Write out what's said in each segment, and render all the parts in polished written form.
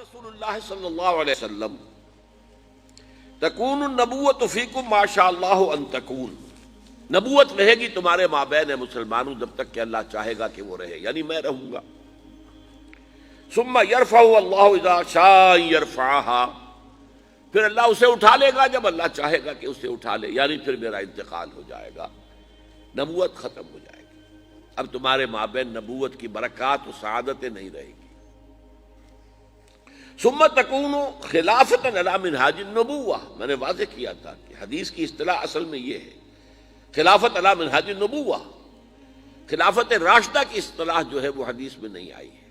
رسول اللہ صلی اللہ علیہ وسلم تکون النبوۃ فیکم ما شاء اللہ ان تکون، نبوت رہے گی تمہارے مابین مسلمانوں جب تک کہ اللہ چاہے گا کہ وہ رہے، یعنی میں رہوں گا۔ ثم یرفع اللہ اذا شاء یرفعها، پھر اللہ اسے اٹھا لے گا جب اللہ چاہے گا کہ اسے اٹھا لے، یعنی پھر میرا انتقال ہو جائے گا، نبوت ختم ہو جائے گی، اب تمہارے مابین نبوت کی برکات و سعادتیں نہیں رہے گی۔ ثم تکون خلافۃ علی منہاج النبوہ، میں نے واضح کیا تھا کہ حدیث کی اصطلاح اصل میں یہ ہے، خلافت علی منہاج النبوہ، خلافت راشدہ کی اصطلاح جو ہے وہ حدیث میں نہیں آئی ہے۔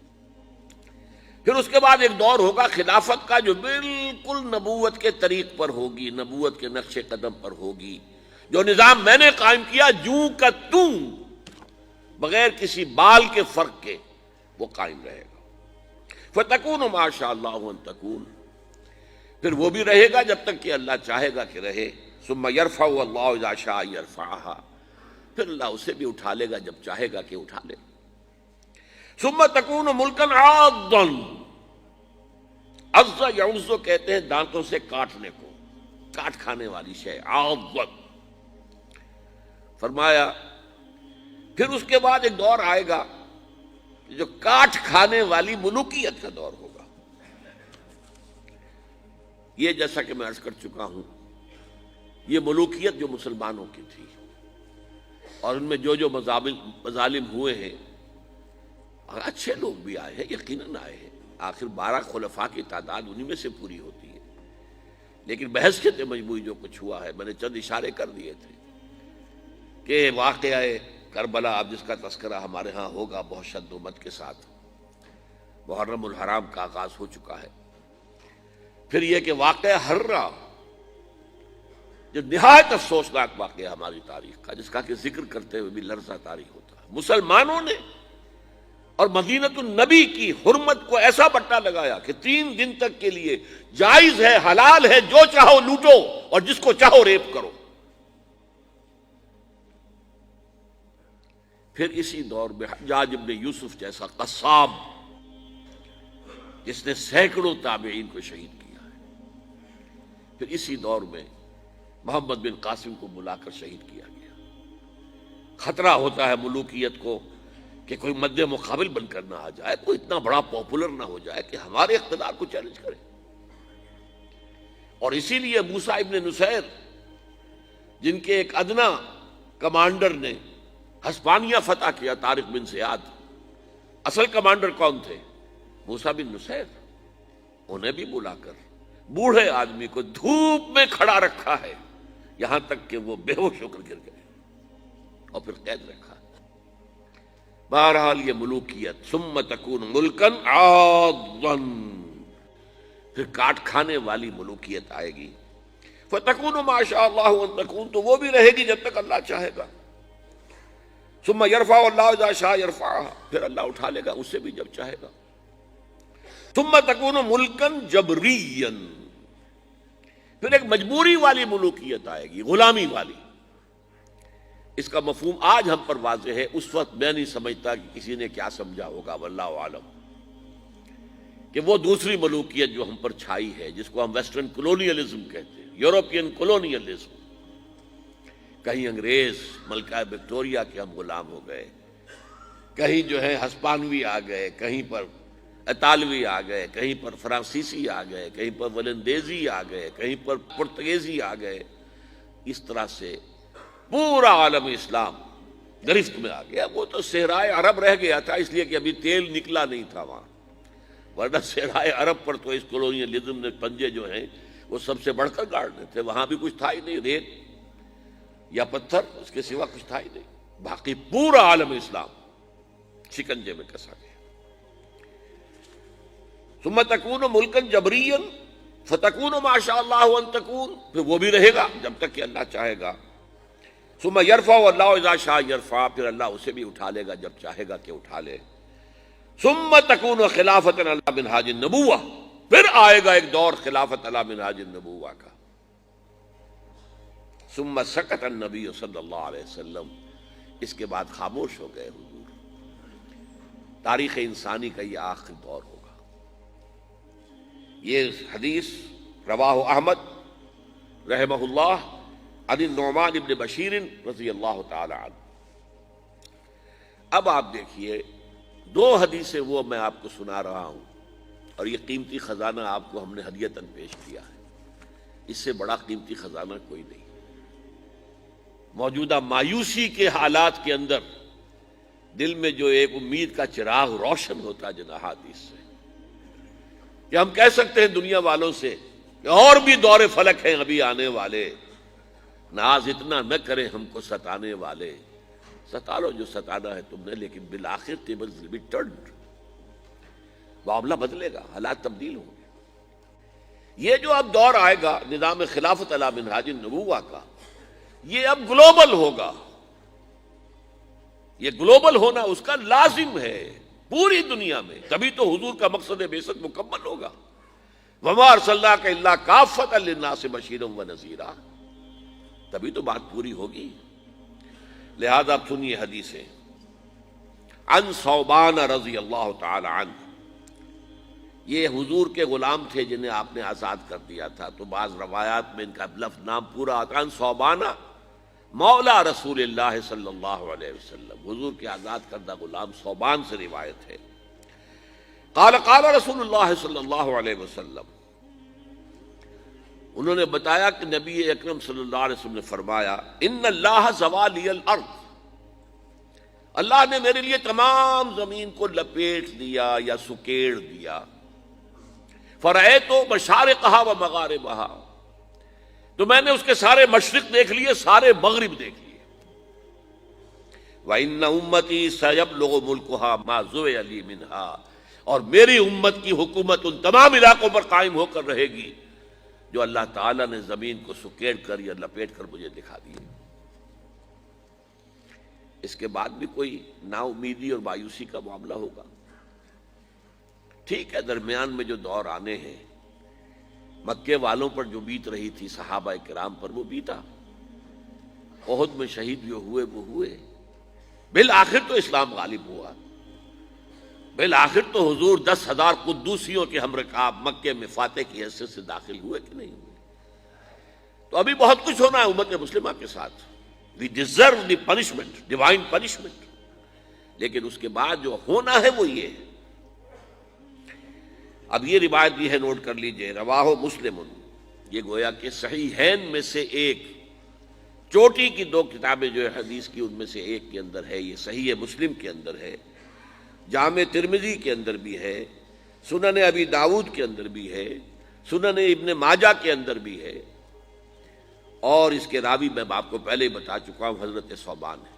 پھر اس کے بعد ایک دور ہوگا خلافت کا جو بالکل نبوت کے طریق پر ہوگی، نبوت کے نقش قدم پر ہوگی، جو نظام میں نے قائم کیا جوں کا توں، بغیر کسی بال کے فرق کے وہ قائم رہے گا۔ فَتَكُونُ مَا شَاءَ اللَّهُ أَن تَكُونَ، پھر وہ بھی رہے گا جب تک کہ اللہ چاہے گا کہ رہے۔ ثُمَّ يَرْفَعُ اللَّهُ إِذَا شَاءَ يَرْفَعَهَا، پھر اللہ اسے بھی اٹھا لے گا جب چاہے گا کہ اٹھا لے۔ ثُمَّ تَكُونُ مُلْكًا عَاضًّا، عَضَّ يَعُضُّ کہتے ہیں دانتوں سے کاٹنے کو، کاٹ کھانے والی شے، عَاضًا۔ فرمایا پھر اس کے بعد ایک دور آئے گا جو کاٹ کھانے والی ملوکیت کا دور ہوگا۔ یہ جیسا کہ میں عرض کر چکا ہوں، یہ ملوکیت جو مسلمانوں کی تھی اور ان میں جو جو مظالم ہوئے ہیں، اچھے لوگ بھی آئے ہیں، یقیناً آئے ہیں، آخر 12 خلفاء کی تعداد انہی میں سے پوری ہوتی ہے، لیکن بحثیت مجموعی جو کچھ ہوا ہے، میں نے چند اشارے کر دیے تھے کہ واقعہ کربلا اب جس کا تذکرہ ہمارے ہاں ہوگا بہت شد و مد کے ساتھ، محرم الحرام کا آغاز ہو چکا ہے۔ پھر یہ کہ واقعہ ہررا جو نہایت افسوسناک واقعہ ہماری تاریخ کا، جس کا کہ ذکر کرتے ہوئے بھی لرزہ طاری ہوتا ہے، مسلمانوں نے اور مدینۃ النبی کی حرمت کو ایسا بٹا لگایا کہ 3 دن تک کے لیے جائز ہے، حلال ہے، جو چاہو لوٹو اور جس کو چاہو ریپ کرو۔ پھر اسی دور میں حجاج ابن یوسف جیسا قصاب جس نے سینکڑوں تابعین کو شہید کیا ہے، پھر اسی دور میں محمد بن قاسم کو بلا کر شہید کیا گیا۔ خطرہ ہوتا ہے ملوکیت کو کہ کوئی مد مقابل بن کر نہ آ جائے، کوئی اتنا بڑا پاپولر نہ ہو جائے کہ ہمارے اقتدار کو چیلنج کرے، اور اسی لیے موسیٰ ابن نصیر جن کے ایک ادنا کمانڈر نے ہسپانیہ فتح کیا، طارق بن زیاد، اصل کمانڈر کون تھے؟ موسیٰ بن نصیر، انہیں بھی بلا کر بوڑھے آدمی کو دھوپ میں کھڑا رکھا ہے، یہاں تک کہ وہ بے ہوش ہو کر گر گئے اور پھر قید رکھا۔ بہرحال یہ ملوکیت، ثم تکون ملکن عاضًا، پھر کاٹ کھانے والی ملوکیت آئے گی۔ فتکون ما شاء اللہ ان تکون، تو وہ بھی رہے گی جب تک اللہ چاہے گا۔ ثم یرفع اللہ اذا شاء یرفعها، پھر اللہ اٹھا لے گا اسے بھی جب چاہے گا۔ ثم تکون ملکن جبریا، پھر ایک مجبوری والی ملوکیت آئے گی، غلامی والی۔ اس کا مفہوم آج ہم پر واضح ہے، اس وقت میں نہیں سمجھتا کہ کسی نے کیا سمجھا ہوگا، واللہ عالم، کہ وہ دوسری ملوکیت جو ہم پر چھائی ہے، جس کو ہم ویسٹرن کولونیلزم کہتے ہیں، یورپین کولونیلزم، کہیں انگریز ملکہ وکٹوریہ کے ہم غلام ہو گئے، کہیں جو ہے ہسپانوی آ گئے، کہیں پر اطالوی آ گئے، کہیں پر فرانسیسی آ گئے، کہیں پر ولندیزی آ گئے، کہیں پر پرتگیزی آ گئے، اس طرح سے پورا عالم اسلام گرفت میں آ گیا۔ وہ تو صحرائے عرب رہ گیا تھا اس لیے کہ ابھی تیل نکلا نہیں تھا وہاں، ورنہ صحرائے عرب پر تو اس کولونیلزم نے پنجے جو ہیں وہ سب سے بڑھ کر گاڑنے تھے، وہاں بھی کچھ تھا ہی نہیں، ریت یا پتھر، اس کے سوا کچھ تھا ہی نہیں، باقی پورا عالم اسلام شکنجے میں کسا گیا۔ ثم تکون ملکن جبریا فتکون ما شاء اللہ ان تکون، پھر وہ بھی رہے گا جب تک کہ اللہ چاہے گا۔ ثم یرفع اللہ اذا شاء یرفع، پھر اللہ اسے بھی اٹھا لے گا جب چاہے گا کہ اٹھا لے۔ ثم تکون خلافۃ علی منہاج النبوہ، پھر آئے گا ایک دور خلافت علی منہاج النبوہ کا۔ ثم سکت النبی صلی اللہ علیہ وسلم، اس کے بعد خاموش ہو گئے حضور۔ تاریخ انسانی کا یہ آخری دور ہوگا، یہ حدیث رواہ احمد رحمہ اللہ عن النعمان ابن بشیر رضی اللہ تعالی عنہ۔ اب آپ دیکھیے دو حدیثیں وہ میں آپ کو سنا رہا ہوں، اور یہ قیمتی خزانہ آپ کو ہم نے ہدیتاً پیش کیا ہے، اس سے بڑا قیمتی خزانہ کوئی نہیں۔ موجودہ مایوسی کے حالات کے اندر دل میں جو ایک امید کا چراغ روشن ہوتا جناح حدیث سے، کہ ہم کہہ سکتے ہیں دنیا والوں سے کہ اور بھی دور فلک ہیں ابھی آنے والے، ناز اتنا نہ کریں ہم کو ستانے والے، ستا لو جو ستانا ہے تم نے، لیکن بالآخر tables will be turned، معاملہ بدلے گا، حالات تبدیل ہوں گے۔ یہ جو اب دور آئے گا نظام خلافت علی منہاج النبوہ کا، یہ اب گلوبل ہوگا، یہ گلوبل ہونا اس کا لازم ہے پوری دنیا میں، تبھی تو حضور کا مقصد بعثت مکمل ہوگا۔ وما ارسلناک الا کافۃ للناس بشیرا ونذیرا، تبھی تو بات پوری ہوگی۔ لہذا اب سنیے حدیثیں۔ عن ثوبان رضی اللہ تعالی عنہ، یہ حضور کے غلام تھے جنہیں آپ نے آزاد کر دیا تھا، تو بعض روایات میں ان کا لفظ نام پورا آتا ہے۔ عن ثوبان مولا رسول اللہ صلی اللہ علیہ وسلم، حضور کے آزاد کردہ غلام ثوبان سے روایت ہے۔ قال قال رسول اللہ صلی اللہ علیہ وسلم، انہوں نے بتایا کہ نبی اکرم صلی اللہ علیہ وسلم نے فرمایا، ان اللہ زوالی الارض، اللہ نے میرے لیے تمام زمین کو لپیٹ دیا یا سکیڑ دیا، فرأیت مشارقہا و مغاربہا، تو میں نے اس کے سارے مشرق دیکھ لیے، سارے مغرب دیکھ لیے۔ وَإِنَّ أُمَّتِي سَيَبْلُغُ مُلْكُهَا مَا زُوِيَ لِي مِنْهَا، اور میری امت کی حکومت ان تمام علاقوں پر قائم ہو کر رہے گی جو اللہ تعالیٰ نے زمین کو سکیڑ کر یا لپیٹ کر مجھے دکھا دیے۔ اس کے بعد بھی کوئی نا امیدی اور مایوسی کا معاملہ ہوگا؟ ٹھیک ہے، درمیان میں جو دور آنے ہیں، مکے والوں پر جو بیت رہی تھی صحابہ کرام پر، وہ بیتا، احد میں شہید جو ہوئے وہ ہوئے، بالآخر تو اسلام غالب ہوا، بالآخر تو حضور 10,000 قدوسیوں کے ہم رکاب مکے میں فاتح کی حیثیت سے داخل ہوئے کہ نہیں ہوئے؟ تو ابھی بہت کچھ ہونا ہے امت مسلمہ کے ساتھ۔ We deserve the punishment, divine punishment، لیکن اس کے بعد جو ہونا ہے وہ یہ ہے۔ اب یہ روایت بھی ہے، نوٹ کر لیجئے، رواہ مسلم، یہ گویا کہ صحیحین میں سے ایک، چوٹی کی دو کتابیں جو ہے حدیث کی ان میں سے ایک کے اندر ہے، یہ صحیح مسلم کے اندر ہے، جامع ترمذی کے اندر بھی ہے، سنن ابی داؤد کے اندر بھی ہے، سنن ابن ماجہ کے اندر بھی ہے، اور اس کے راوی میں آپ کو پہلے ہی بتا چکا ہوں، حضرت ثوبان ہے۔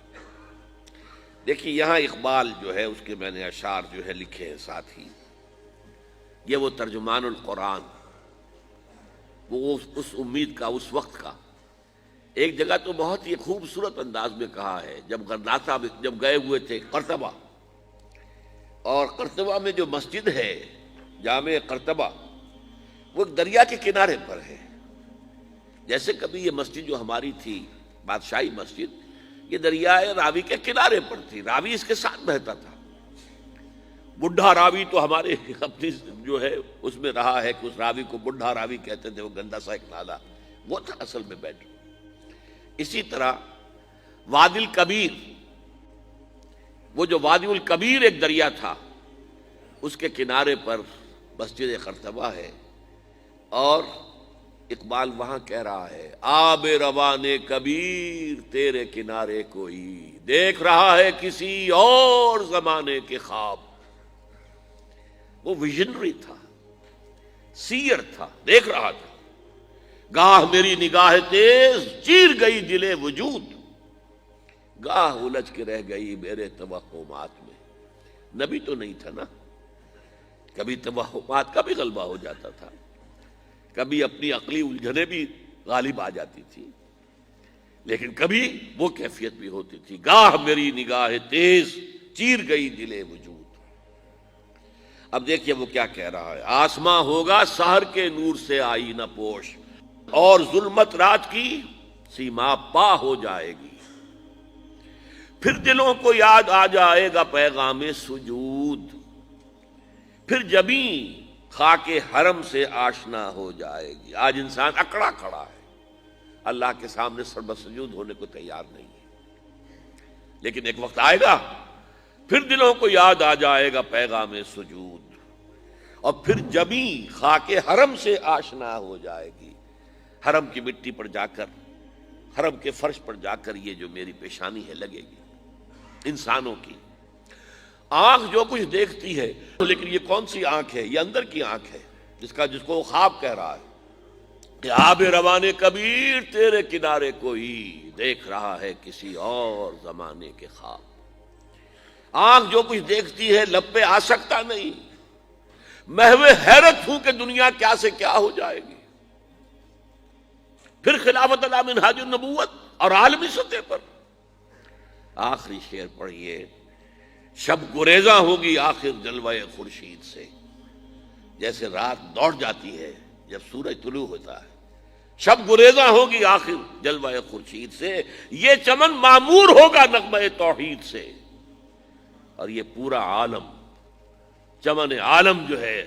دیکھیے یہاں اقبال جو ہے اس کے میں نے اشعار جو ہے لکھے ہیں ساتھ ہی، یہ وہ ترجمان القرآن، وہ اس امید کا، اس وقت کا، ایک جگہ تو بہت ہی خوبصورت انداز میں کہا ہے، جب گئے ہوئے تھے قرطبہ، اور قرطبہ میں جو مسجد ہے جامع قرطبہ، وہ ایک دریا کے کنارے پر ہے۔ جیسے کبھی یہ مسجد جو ہماری تھی بادشاہی مسجد، یہ دریائے راوی کے کنارے پر تھی، راوی اس کے ساتھ بہتا تھا۔ بڈھا راوی تو ہمارے اپنی جو ہے اس میں رہا ہے کہ اس راوی کو بڈھا راوی کہتے تھے، وہ گندا سا ایک نالا، وہ تھا اصل میں بیٹھ۔ اسی طرح وادی الکبیر، وہ جو وادی الکبیر ایک دریا تھا، اس کے کنارے پر مسجد قرطبہ ہے، اور اقبال وہاں کہہ رہا ہے، آب روان کبیر تیرے کنارے کوئی دیکھ رہا ہے کسی اور زمانے کے خواب۔ وہ ویژنری تھا، سیر تھا، دیکھ رہا تھا۔ گاہ میری نگاہ تیز چیر گئی دل وجود، گاہ الجھ کے رہ گئی میرے توہمات میں۔ نبی تو نہیں تھا نا، کبھی توہمات کا بھی غلبہ ہو جاتا تھا، کبھی اپنی عقلی الجھنیں بھی غالب آ جاتی تھی، لیکن کبھی وہ کیفیت بھی ہوتی تھی، گاہ میری نگاہ تیز چیر گئی دل وجود۔ اب دیکھیے وہ کیا کہہ رہا ہے، آسماں ہوگا سحر کے نور سے آئینہ پوش، اور ظلمت رات کی سیما پا ہو جائے گی، پھر دلوں کو یاد آ جائے گا پیغام سجود، پھر جبیں خاک حرم سے آشنا ہو جائے گی۔ آج انسان اکڑا کھڑا ہے، اللہ کے سامنے سربسجود ہونے کو تیار نہیں ہے، لیکن ایک وقت آئے گا پھر دلوں کو یاد آ جائے گا پیغام سجود، اور پھر جبھی خاک حرم سے آشنا ہو جائے گی، حرم کی مٹی پر جا کر، حرم کے فرش پر جا کر یہ جو میری پیشانی ہے لگے گی۔ انسانوں کی آنکھ جو کچھ دیکھتی ہے، لیکن یہ کون سی آنکھ ہے؟ یہ اندر کی آنکھ ہے، جس کو وہ خواب کہہ رہا ہے کہ آب روانے کبیر تیرے کنارے کوئی دیکھ رہا ہے کسی اور زمانے کے خواب۔ آنکھ جو کچھ دیکھتی ہے لب پہ آ سکتا نہیں، محو حیرت ہوں کہ دنیا کیا سے کیا ہو جائے گی۔ پھر خلافت علی منہاج النبوت اور عالمی سطح پر آخری شعر پڑھیے، شب گریزاں ہوگی آخر جلوہ خورشید سے، جیسے رات دوڑ جاتی ہے جب سورج طلوع ہوتا ہے، شب گریزاں ہوگی آخر جلوہ خورشید سے، یہ چمن معمور ہوگا نغمہ توحید سے، اور یہ پورا عالم، چمن عالم جو ہے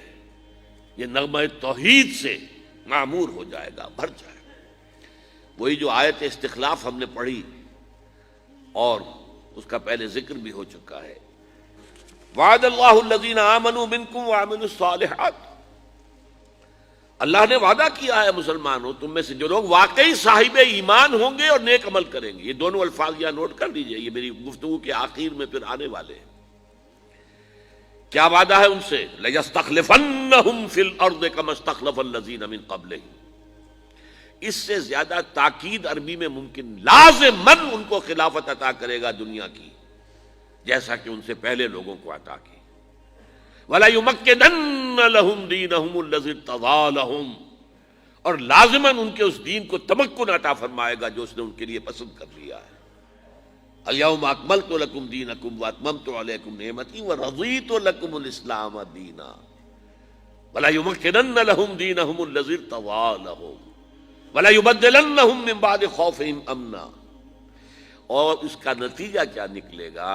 یہ نغمہ توحید سے معمور ہو جائے گا، بھر جائے گا۔ وہی جو آیت استخلاف ہم نے پڑھی اور اس کا پہلے ذکر بھی ہو چکا ہے، وعد اللہ الذین آمنوا منکم وعملوا الصالحات، اللہ نے وعدہ کیا ہے مسلمانوں تم میں سے جو لوگ واقعی صاحب ایمان ہوں گے اور نیک عمل کریں گے۔ یہ دونوں الفاظ یہاں نوٹ کر لیجئے، یہ میری گفتگو کے آخر میں پھر آنے والے ہیں۔ کیا وعدہ ہے ان سے؟ لَيَسْتَخْلِفَنَّهُمْ فِي الْأَرْضِ كَمَا اسْتَخْلَفَ الَّذِينَ مِن قَبْلِهِمْ، اس سے زیادہ تاکید عربی میں ممکن، لازماً ان کو خلافت عطا کرے گا دنیا کی، جیسا کہ ان سے پہلے لوگوں کو عطا کی۔ وَلَيُمَكِّنَنَّ لَهُمْ دِينَهُمُ الَّذِي ارْتَضَىٰ لَهُمْ، اور لازماً ان کے اس دین کو تمکن عطا فرمائے گا جو اس نے ان کے لیے پسند کر لیا ہے۔ اليوم اکملت لکم دینکم واتممت علیکم نعمتی ورضیت لکم الاسلام دینا وَلَيُمَكِّنَنَّ لَهُمْ دِينَهُمُ الَّذِي ارْتَضَىٰ لَهُمْ وَلَيُبَدِّلَنَّهُم مِّن بَعْدِ خَوْفِهِمْ أَمْنًا، اور اس کا نتیجہ کیا نکلے گا؟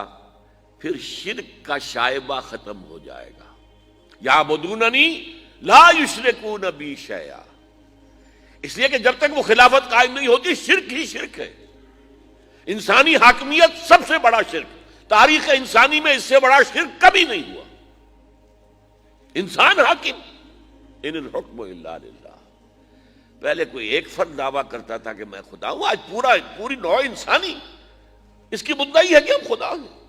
پھر شرک کا شائبہ ختم ہو جائے گا۔ یعبدوننی لا یشرکون بی شیئا، اس لیے کہ جب تک وہ خلافت قائم نہیں ہوتی شرک ہی شرک ہے، انسانی حاکمیت سب سے بڑا شرک، تاریخ انسانی میں اس سے بڑا شرک کبھی نہیں ہوا۔ انسان حاکم، ان الحکم الا للہ۔ پہلے کوئی ایک فرد دعویٰ کرتا تھا کہ میں خدا ہوں، آج پوری نوع انسانی اس کی مدعی ہے کہ ہم خدا ہیں۔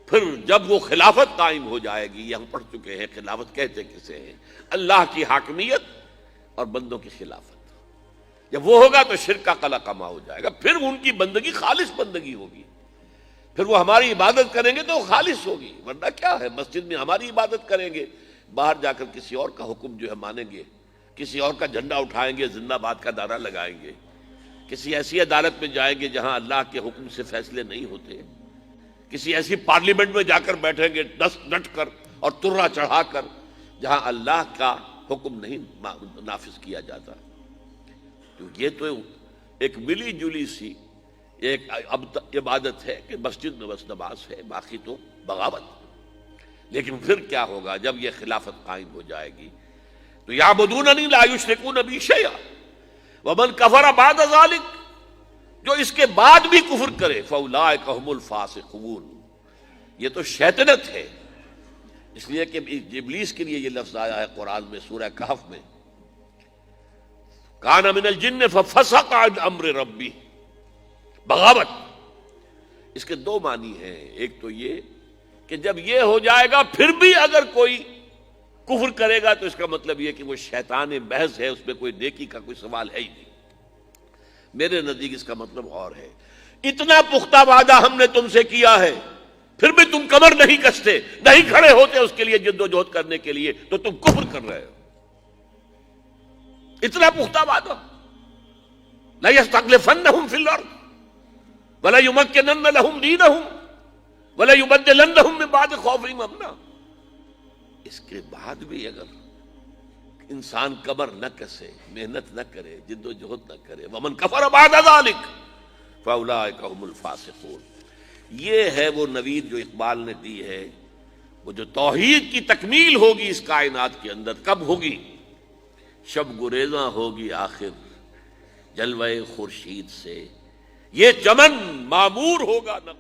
پھر جب وہ خلافت قائم ہو جائے گی، یہ ہم پڑھ چکے ہیں خلافت کہتے کسے ہیں، اللہ کی حاکمیت اور بندوں کی خلافت۔ جب وہ ہوگا تو شرک کا قلع کما ہو جائے گا، پھر ان کی بندگی خالص بندگی ہوگی، پھر وہ ہماری عبادت کریں گے تو وہ خالص ہوگی، ورنہ کیا ہے مسجد میں ہماری عبادت کریں گے، باہر جا کر کسی اور کا حکم جو ہے مانیں گے، کسی اور کا جھنڈا اٹھائیں گے، زندہ باد کا نعرہ لگائیں گے، کسی ایسی عدالت میں جائیں گے جہاں اللہ کے حکم سے فیصلے نہیں ہوتے، کسی ایسی پارلیمنٹ میں جا کر بیٹھیں گے ڈٹ کر اور ترا چڑھا کر جہاں اللہ کا حکم نہیں نافذ کیا جاتا۔ تو یہ تو ایک ملی جلی سی ایک عبادت ہے کہ مسجد میں بس نماز ہے، باقی تو بغاوت۔ لیکن پھر کیا ہوگا جب یہ خلافت قائم ہو جائے گی؟ تو یعبدوننی لا یشرکون بی شیئا ومن کفر بعد ذلک، جو اس کے بعد بھی کفر کرے فاولئک ھم الفاسقون، یہ تو شیطنت ہے۔ اس لیے کہ ابلیس کے لیے یہ لفظ آیا ہے قرآن میں سورہ کہف میں، کان من الجن ففسق عن امر ربی، بغاوت۔ اس کے دو معنی ہیں، ایک تو یہ کہ جب یہ ہو جائے گا پھر بھی اگر کوئی کفر کرے گا تو اس کا مطلب یہ کہ وہ شیطان محض ہے، اس میں کوئی نیکی کا کوئی سوال ہے ہی نہیں۔ میرے نزدیک اس کا مطلب اور ہے، اتنا پختہ وعدہ ہم نے تم سے کیا ہے پھر بھی تم کمر نہیں کستے، نہیں کھڑے ہوتے اس کے لیے جد و جہد کرنے کے لیے، تو تم کفر کر رہے ہو۔ اتنا پختہ وعدہ، لَيَسْتَخْلِفَنَّهُمْ فِي الْأَرْضِ وَلَيُمَكِّنَنَّ لَهُمْ دِينَهُمْ وَلَيُبَدِّلَنَّهُم مِّن بَعْدِ خَوْفِهِمْ أَمْنًا۔ اس کے بعد بھی اگر انسان کمر نہ کسے، محنت نہ کرے، جد و جہد نہ کرے، وَمَن كَفَرَ بَعْدَ ذَلِكَ فَأُولَٰئِكَ هُمُ الْفَاسِقُونَ، یہ ہے وہ نوید جو اقبال نے دی ہے وہ جو توحید کی تکمیل ہوگی اس کائنات کے اندر کب ہوگی؟ شب گریزاں ہوگی آخر جلوہ خورشید سے، یہ چمن معمور ہوگا نہ